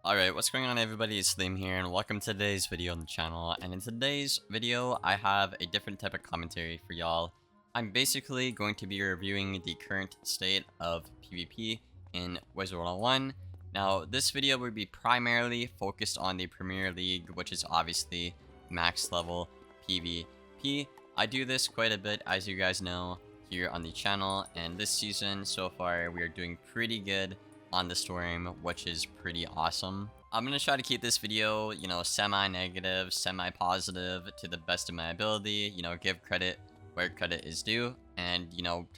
Alright, what's going on everybody, it's Liam here and welcome to today's video on the channel. And in today's video, I have a different type of commentary for y'all. I'm basically going to be reviewing the current state of PvP in Wizard101. Now, this video will be primarily focused on the Premier League, which is obviously max level PvP. I do this quite a bit, as you guys know, here on the channel, and this season, so far, we are doing pretty good on the Storm, which is pretty awesome. I'm gonna try to keep this video, semi-negative, semi-positive to the best of my ability, give credit where credit is due, and,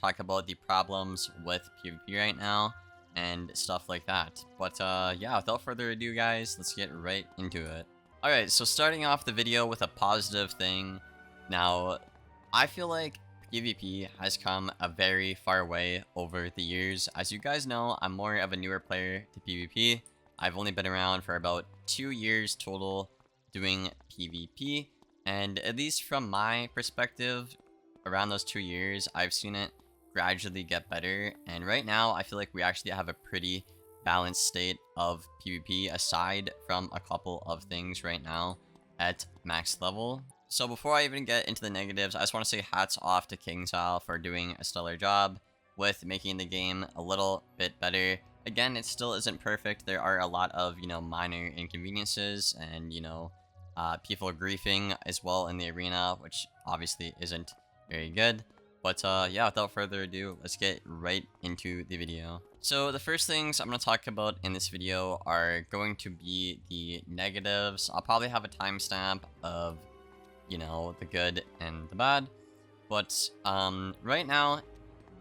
talk about the problems with PvP right now, and stuff like that. But, yeah, without further ado, guys, let's get right into it. Alright, so starting off the video with a positive thing. Now, I feel like PvP has come a very far way over the years. As you guys know, I'm more of a newer player to PvP. I've only been around for about 2 years total doing PvP, and at least from my perspective, around those 2 years, I've seen it gradually get better, and right now, I feel like we actually have a pretty balanced state of PvP, aside from a couple of things right now at max level. So before I even get into the negatives, I just want to say hats off to KingsIsle for doing a stellar job with making the game a little bit better. Again, it still isn't perfect. There are a lot of, minor inconveniences and, people griefing as well in the arena, which obviously isn't very good. But, yeah, without further ado, let's get right into the video. So the first things I'm going to talk about in this video are going to be the negatives. I'll probably have a timestamp of the good and the bad. But right now,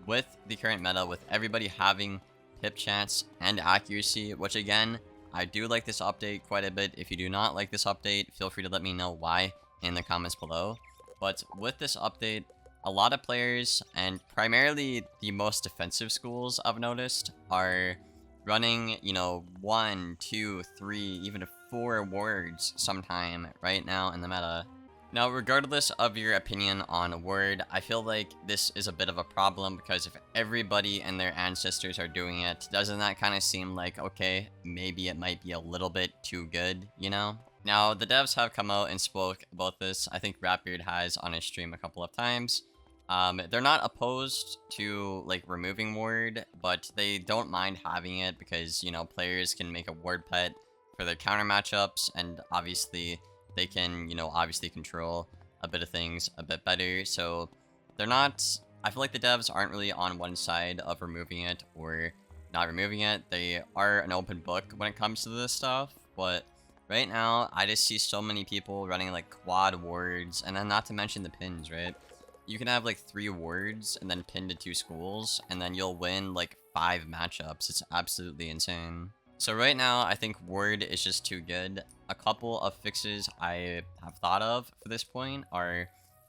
with the current meta, with everybody having pip chance and accuracy, which again, I do like this update quite a bit. If you do not like this update, feel free to let me know why in the comments below. But with this update, a lot of players, and primarily the most defensive schools I've noticed, are running, 1, 2, 3, even 4 wards sometime right now in the meta. Now, regardless of your opinion on a word, I feel like this is a bit of a problem, because if everybody and their ancestors are doing it, doesn't that kind of seem like, okay, maybe it might be a little bit too good, Now, the devs have come out and spoke about this. I think Rapbeard has on his stream a couple of times. They're not opposed to, removing ward, but they don't mind having it because, players can make a ward pet for their counter matchups, and obviously they can, obviously control a bit of things a bit better. So they're not, I feel like the devs aren't really on one side of removing it or not removing it. They are an open book when it comes to this stuff. But right now, I just see so many people running quad wards, and then not to mention the pins, right? You can have 3 wards and then pin to 2 schools, and then you'll win 5 matchups. It's absolutely insane. So right now, I think ward is just too good. A couple of fixes I have thought of for this point are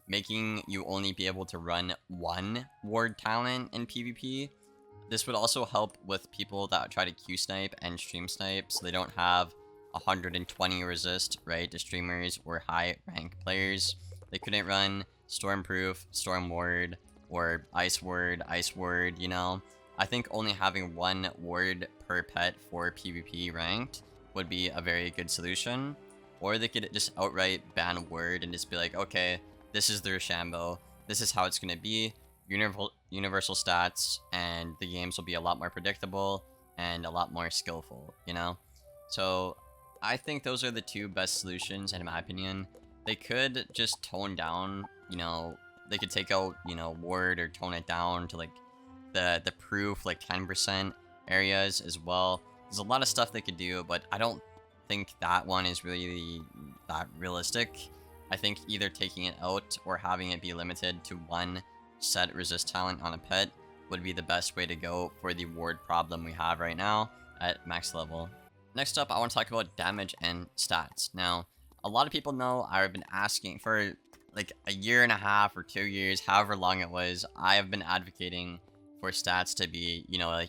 making you only be able to run 1 ward talent in PvP. This would also help with people that try to Q snipe and stream snipe, so they don't have 120 resist, right, to streamers or high rank players. They couldn't run Stormproof, Storm Ward, or Ice Ward, I think only having 1 ward per pet for PvP ranked would be a very good solution. Or they could just outright ban word and just be like, okay, this is the Roshambo, this is how it's going to be, universal stats, and the games will be a lot more predictable and a lot more skillful, So I think those are the 2 best solutions in my opinion. They could just tone down, they could take out, word, or tone it down to the proof 10% areas as well. There's a lot of stuff they could do, but I don't think that one is really that realistic. I think either taking it out or having it be limited to 1 set resist talent on a pet would be the best way to go for the ward problem we have right now at max level. Next up, I want to talk about damage and stats. Now, a lot of people know I've been asking for a year and a half or 2 years, however long it was. I have been advocating for stats to be,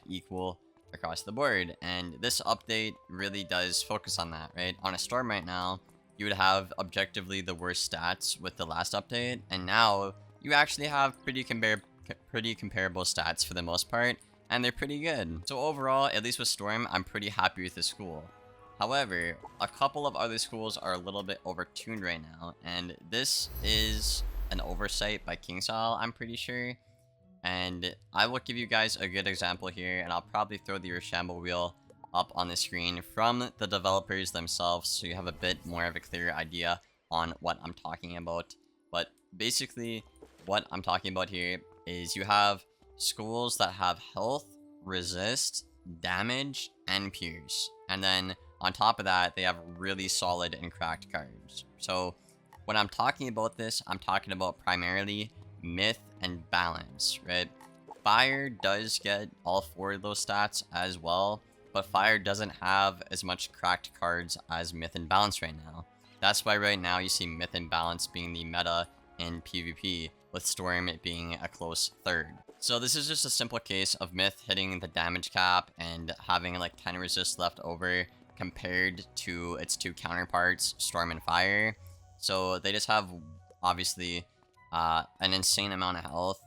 equal across the board, and this update really does focus on that, right? On a Storm right now, you would have objectively the worst stats with the last update, and now you actually have pretty comparable stats for the most part, and they're pretty good. So overall, at least with Storm, I'm pretty happy with the school. However, a couple of other schools are a little bit overtuned right now, and this is an oversight by KingsIsle, I'm pretty sure. And I will give you guys a good example here, and I'll probably throw the Roshambo wheel up on the screen from the developers themselves, so you have a bit more of a clear idea on what I'm talking about. But basically, what I'm talking about here is you have schools that have health, resist, damage, and pierce. And then on top of that, they have really solid and cracked cards. So when I'm talking about this, I'm talking about primarily myth and balance, right? Fire does get all 4 of those stats as well, but fire doesn't have as much cracked cards as myth and balance right now. That's why right now you see myth and balance being the meta in PvP, with storm being a close third. So this is just a simple case of myth hitting the damage cap and having like 10 resist left over compared to its 2 counterparts, storm and fire. So they just have obviously an insane amount of health,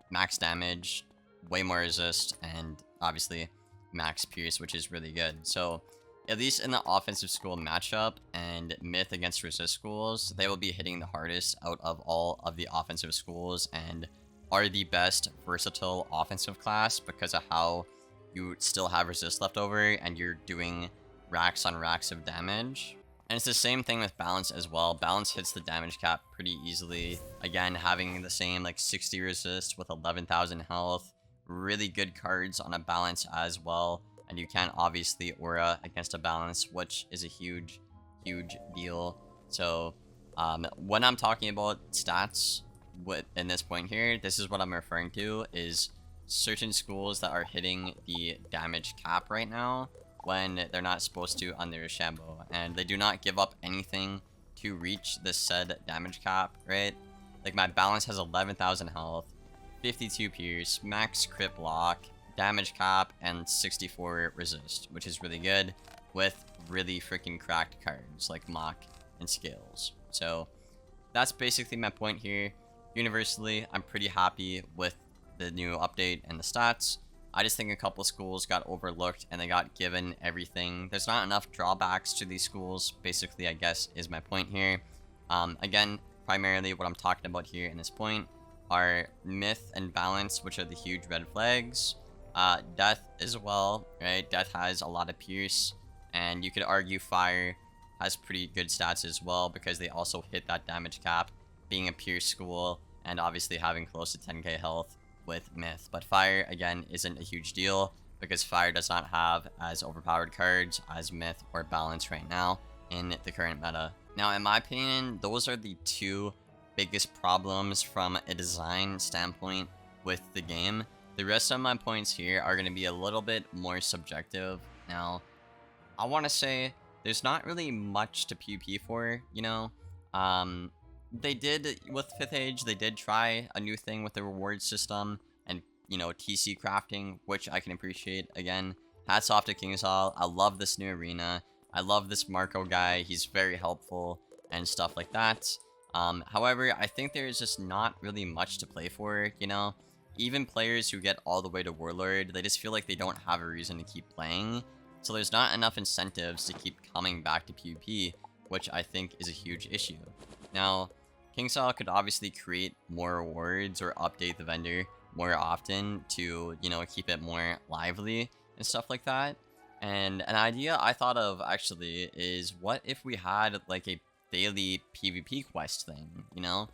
max damage, way more resist, and obviously max pierce, which is really good. So at least in the offensive school matchup and myth against resist schools, they will be hitting the hardest out of all of the offensive schools and are the best versatile offensive class because of how you still have resist left over and you're doing racks on racks of damage. And it's the same thing with balance as well. Balance hits the damage cap pretty easily. Again, having the same like 60 resist with 11,000 health. Really good cards on a balance as well. And you can obviously aura against a balance, which is a huge deal. So when I'm talking about stats in this point here, this is what I'm referring to is certain schools that are hitting the damage cap right now when they're not supposed to on their Roshambo, and they do not give up anything to reach the said damage cap, right? Like my balance has 11,000 health, 52 pierce, max crit block, damage cap, and 64 resist, which is really good with really freaking cracked cards like Mock and Scales. So that's basically my point here. Universally, I'm pretty happy with the new update and the stats. I just think a couple schools got overlooked and they got given everything. There's not enough drawbacks to these schools, basically, I guess, is my point here. Again, primarily what I'm talking about here in this point are myth and balance, which are the huge red flags. Death as well, right? Death has a lot of pierce, and you could argue fire has pretty good stats as well because they also hit that damage cap, being a pierce school and obviously having close to 10k health with myth. But fire again isn't a huge deal because fire does not have as overpowered cards as myth or balance right now in the current meta. Now in my opinion, those are the 2 biggest problems from a design standpoint with the game. The rest of my points here are going to be a little bit more subjective. Now I want to say there's not really much to PvP for, you know. They did, with 5th Age, they did try a new thing with the reward system and, you know, TC crafting, which I can appreciate. Again, hats off to KingsIsle. I love this new arena. I love this Marco guy. He's very helpful and stuff like that. However, I think there's just not really much to play for, you know. Even players who get all the way to Warlord, they just feel like they don't have a reason to keep playing. So there's not enough incentives to keep coming back to PvP, which I think is a huge issue. Now, KingsIsle could obviously create more rewards or update the vendor more often to, you know, keep it more lively and stuff like that. And an idea I thought of actually is what if we had like a daily PvP quest thing, you know?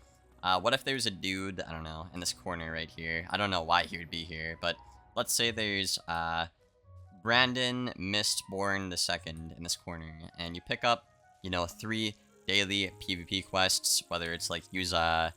What if there's a dude, I don't know, in this corner right here. I don't know why he would be here, but let's say there's Brandon Mistborn II in this corner, and you pick up, you know, 3 daily PvP quests, whether it's like use a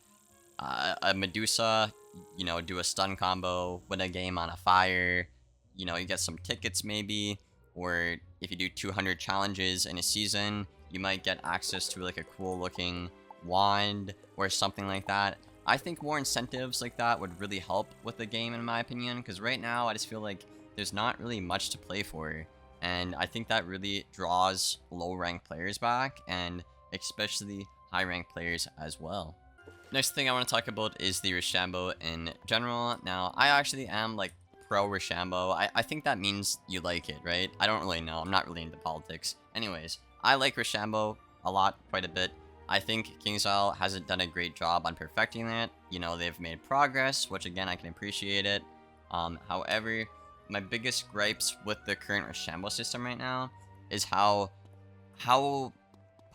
Medusa, you know, do a stun combo, win a game on a fire, you know, you get some tickets maybe, or if you do 200 challenges in a season, you might get access to like a cool looking wand or something like that. I think more incentives like that would really help with the game in my opinion, because right now I just feel like there's not really much to play for, and I think that really draws low rank players back, and especially high rank players as well. Next thing I want to talk about is the Roshambo in general. Now I actually am like pro Roshambo, I think that means you like it, right? I don't really know. I'm not really into politics. Anyways, I like Roshambo a lot, quite a bit. I think KingsIsle hasn't done a great job on perfecting it. You know, they've made progress, which again, I can appreciate it. However, my biggest gripes with the current Roshambo system right now is how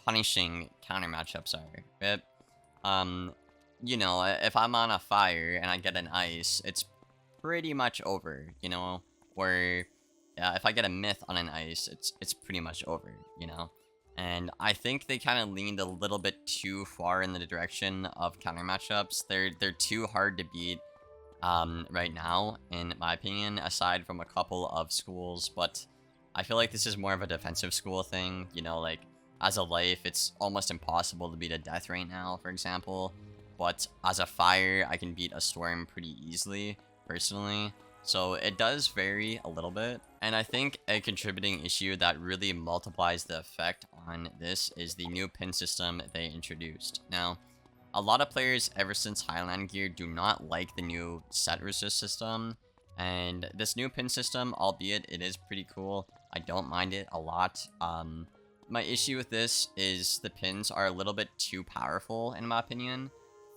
punishing counter matchups are. Right? You know, if I'm on a fire and I get an ice, it's pretty much over, you know? Where if I get a myth on an ice, it's pretty much over, you know? And I think they kind of leaned a little bit too far in the direction of counter matchups. They're too hard to beat right now, in my opinion, aside from a couple of schools. But I feel like this is more of a defensive school thing, you know, like as a life, it's almost impossible to beat a death right now, for example. But as a fire, I can beat a storm pretty easily, personally. So it does vary a little bit. And I think a contributing issue that really multiplies the effect on this is the new pin system they introduced. Now, a lot of players ever since Highland Gear do not like the new set resist system. And this new pin system, albeit it is pretty cool, I don't mind it a lot. My issue with this is the pins are a little bit too powerful, in my opinion.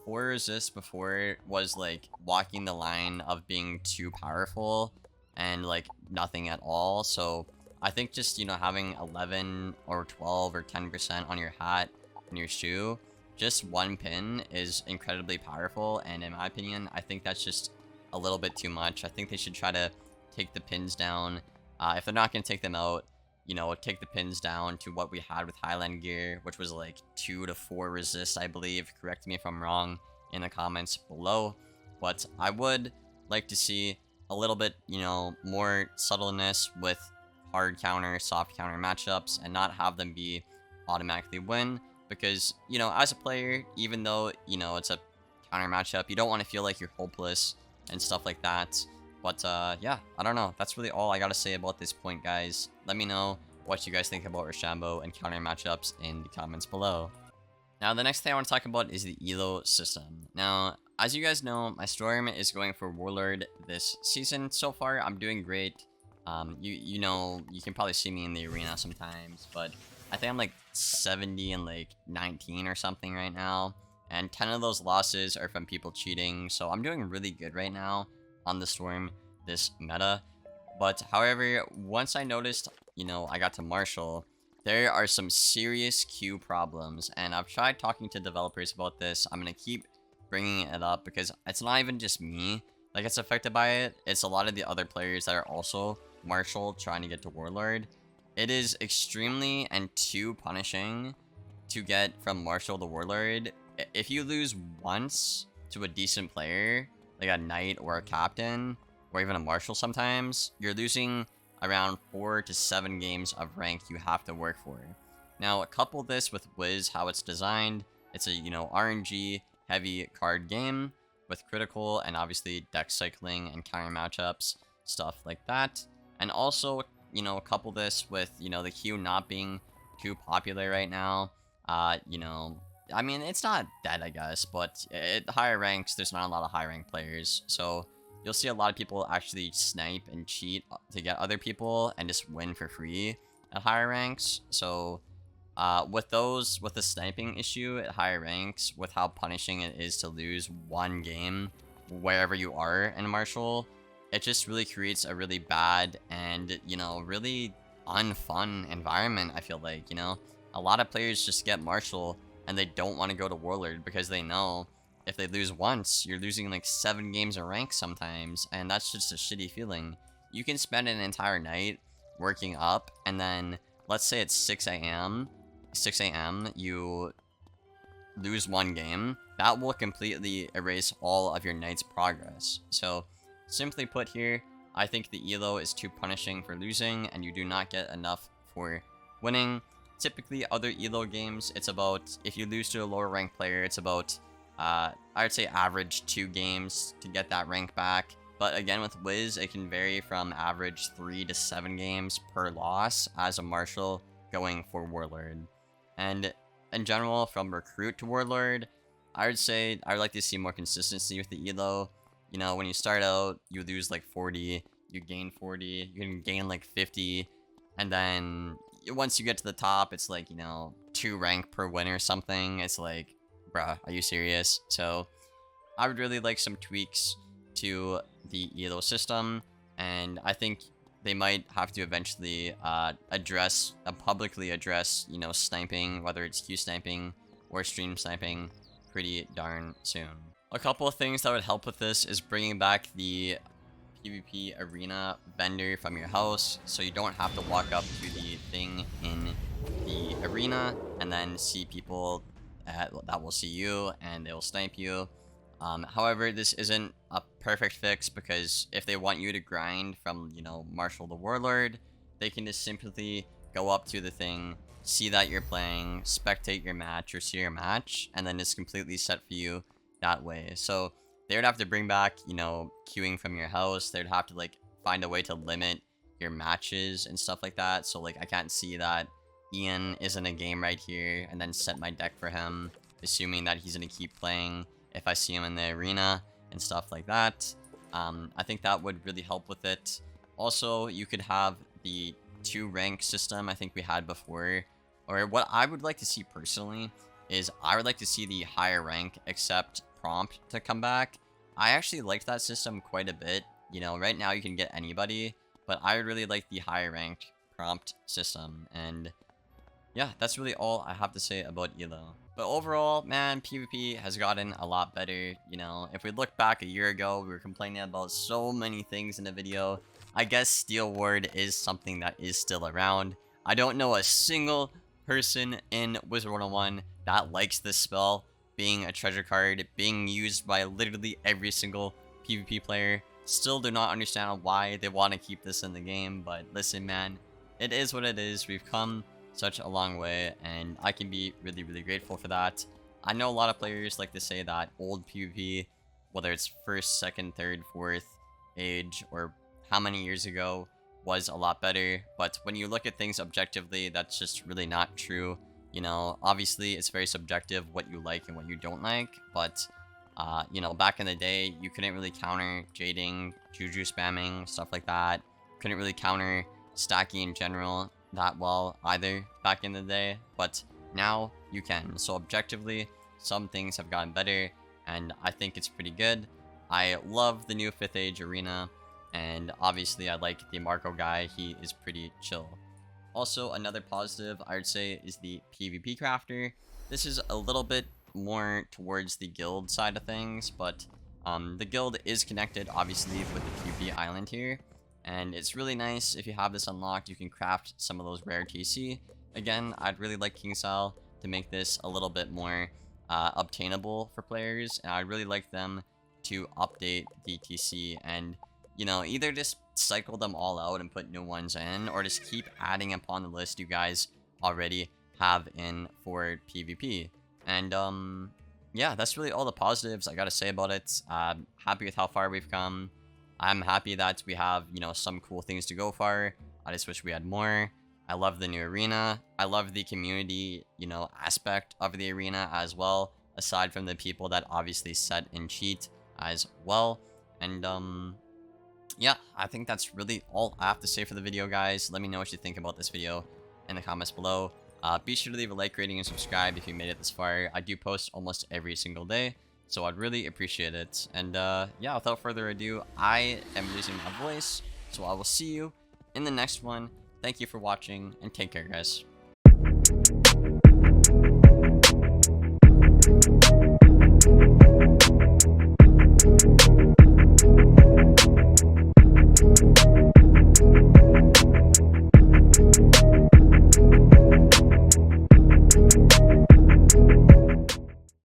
4 resist before was like walking the line of being too powerful and like nothing at all. So I think just, you know, having 11 or 12 or 10% on your hat and your shoe, just one pin is incredibly powerful. And in my opinion, I think that's just a little bit too much. I think they should try to take the pins down. If they're not going to take them out, you know, take the pins down to what we had with Highland Gear, which was like 2 to 4 resist, I believe. Correct me if I'm wrong in the comments below. But I would like to see a little bit, you know, more subtleness with hard counter, soft counter matchups, and not have them be automatically win. Because, you know, as a player, even though, you know, it's a counter matchup, you don't want to feel like you're hopeless and stuff like that. But, yeah, I don't know. That's really all I gotta say about this point, guys. Let me know what you guys think about Roshambo and counter matchups in the comments below. Now, the next thing I want to talk about is the ELO system. Now, as you guys know, my Storm is going for Warlord this season. So far, I'm doing great. You know, you can probably see me in the arena sometimes, but I think I'm like 70 and like 19 or something right now. And 10 of those losses are from people cheating, so I'm doing really good right now on the Storm this meta. But however, once I noticed, you know, I got to Marshall, there are some serious queue problems, and I've tried talking to developers about this. I'm gonna keep bringing it up because it's not even just me that gets affected by it, it's a lot of the other players that are also Marshall trying to get to Warlord. It is extremely and too punishing to get from Marshall to Warlord. If you lose once to a decent player, like a knight or a captain, or even a marshal sometimes, you're losing around 4 to 7 games of rank you have to work for. Now, couple this with Wiz, how it's designed. It's a, you know, RNG heavy card game with critical and obviously deck cycling and counter matchups, stuff like that. And also, you know, couple this with, you know, the queue not being too popular right now. You know, I mean, it's not dead, I guess, but at higher ranks, there's not a lot of high rank players. So you'll see a lot of people actually snipe and cheat to get other people and just win for free at higher ranks. So with the sniping issue at higher ranks, with how punishing it is to lose one game wherever you are in Marshall, it just really creates a really bad and, you know, really unfun environment, I feel like, you know. A lot of players just get Marshall and they don't want to go to Warlord because they know if they lose once, you're losing like 7 games of rank sometimes, and that's just a shitty feeling. You can spend an entire night working up, and then let's say it's 6 a.m., you lose one game, that will completely erase all of your night's progress. So, simply put here, I think the ELO is too punishing for losing, and you do not get enough for winning. Typically, other ELO games, it's about, if you lose to a lower ranked player, it's about, I would say average 2 games to get that rank back. But again, with Wiz, it can vary from average 3 to 7 games per loss as a Marshal going for Warlord. And in general, from Recruit to Warlord, I would say I would like to see more consistency with the ELO. You know, when you start out, you lose like 40, you gain 40, you can gain like 50, and then once you get to the top, it's like, you know, 2 rank per win or something. It's like, bruh, are you serious? So I would really like some tweaks to the ELO system, and I think they might have to eventually publicly address, you know, sniping, whether it's queue sniping or stream sniping, pretty darn soon. A couple of things that would help with this is bringing back the PvP arena vendor from your house, so you don't have to walk up to the thing in the arena and then see people that will see you and they'll snipe you. However, this isn't a perfect fix, because if they want you to grind from, you know, Marshal the Warlord, they can just simply go up to the thing, see that you're playing, spectate your match or see your match, and then it's completely set for you that way. So they would have to bring back, you know, queuing from your house. They'd have to like find a way to limit your matches and stuff like that. So like I can't see that Ian is in a game right here and then set my deck for him, assuming that he's gonna keep playing if I see him in the arena and stuff like that. I think that would really help with it. Also, you could have the 2 rank system I think we had before, or what I would like to see personally is I would like to see the higher rank accept prompt to come back. I actually liked that system quite a bit. You know, right now you can get anybody, but I would really like the higher ranked prompt system. And yeah, that's really all I have to say about ELO. But overall, man, PvP has gotten a lot better. You know, if we look back a year ago, we were complaining about so many things in the video. I guess Steel Ward is something that is still around. I don't know a single person in Wizard101 that likes this spell being a treasure card, being used by literally every single PvP player. Still do not understand why they want to keep this in the game, but listen, man, it is what it is. We've come such a long way, and I can be really, really grateful for that. I know a lot of players like to say that old PvP, whether it's 1st, 2nd, 3rd, 4th age, or how many years ago, was a lot better, but when you look at things objectively, that's just really not true. You know, obviously it's very subjective what you like and what you don't like, but you know, back in the day, you couldn't really counter jading, juju spamming, stuff like that. Couldn't really counter stacking in general that well either back in the day, but now you can. So objectively, some things have gotten better, and I think it's pretty good. I love the new 5th age arena, and obviously I like the Marco guy. He is pretty chill. Also, another positive I would say is the PvP crafter. This is a little bit more towards the guild side of things, but the guild is connected obviously with the PvP island here, and it's really nice. If you have this unlocked, you can craft some of those rare TC. Again, I'd really like KingSal to make this a little bit more obtainable for players, and I'd really like them to update the TC and, you know, either just cycle them all out and put new ones in, or just keep adding upon the list you guys already have in for PvP. And yeah, that's really all the positives I gotta say about it. Happy with how far we've come. I'm happy that we have, you know, some cool things to go for. I just wish we had more. I love the new arena. I love the community, you know, aspect of the arena as well, aside from the people that obviously set and cheat as well. And yeah, I think that's really all I have to say for the video, guys. Let me know what you think about this video in the comments below. Be sure to leave a like, rating, and subscribe if you made it this far. I do post almost every single day, so I'd really appreciate it. And yeah, without further ado, I am losing my voice, so I will see you in the next one. Thank you for watching, and take care, guys.